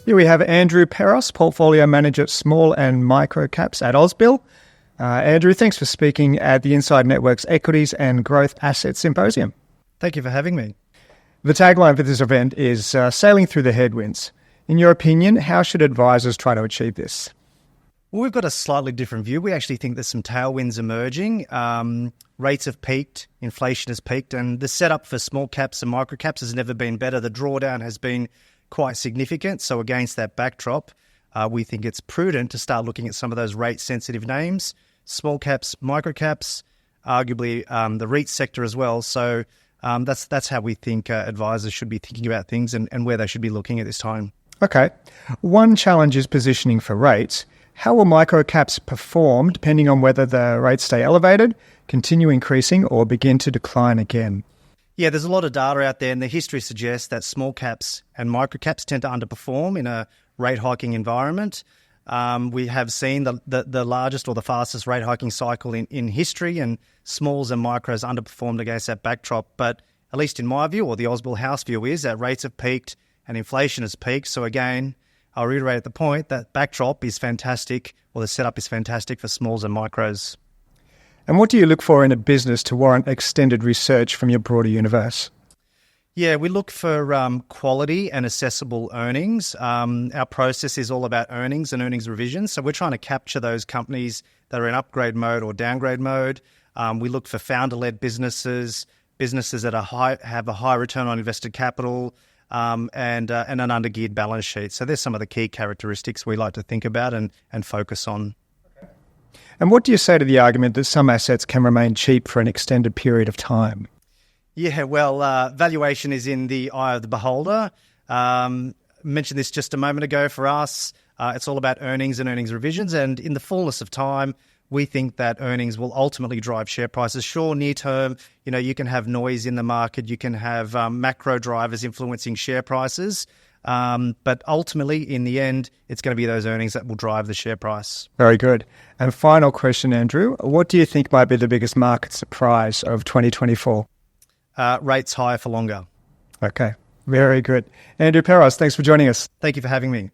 Here we have Andrew Peros, Portfolio Manager at Small and Micro Caps at Ausbil. Andrew, thanks for speaking at the Inside Network's Equities and Growth Asset Symposium. Thank you for having me. The tagline for this event is Sailing Through the Headwinds. In your opinion, how should advisors try to achieve this? Well, we've got a slightly different view. We actually think there's some tailwinds emerging. Rates have peaked, inflation has peaked, and the setup for small caps and micro caps has never been better. The drawdown has been quite significant. So against that backdrop, we think it's prudent to start looking at some of those rate-sensitive names, small caps, micro caps, arguably the REIT sector as well. So that's how we think advisors should be thinking about things and where they should be looking at this time. Okay. One challenge is positioning for rates. How will micro caps perform depending on whether the rates stay elevated, continue increasing, or begin to decline again? Yeah, there's a lot of data out there, and the history suggests that small caps and micro caps tend to underperform in a rate hiking environment. We have seen the largest or the fastest rate hiking cycle in history, and smalls and micros underperformed against that backdrop. But at least in my view, or the Ausbil House view, is that rates have peaked and inflation has peaked. So again, I'll reiterate the point that backdrop is fantastic, or the setup is fantastic for smalls and micros. And what do you look for in a business to warrant extended research from your broader universe? Yeah, we look for quality and accessible earnings. Our process is all about earnings and earnings revisions. So we're trying to capture those companies that are in upgrade mode or downgrade mode. We look for founder-led businesses that have a high return on invested capital, and an undergeared balance sheet. So there's some of the key characteristics we like to think about and focus on. And what do you say to the argument that some assets can remain cheap for an extended period of time? Yeah, well, valuation is in the eye of the beholder. Mentioned this just a moment ago for us. It's all about earnings and earnings revisions. And in the fullness of time, we think that earnings will ultimately drive share prices. Sure, near term, you can have noise in the market. You can have macro drivers influencing share prices. But ultimately, in the end, it's going to be those earnings that will drive the share price. Very good. And final question, Andrew. What do you think might be the biggest market surprise of 2024? Rates higher for longer. Okay, very good. Andrew Peros, thanks for joining us. Thank you for having me.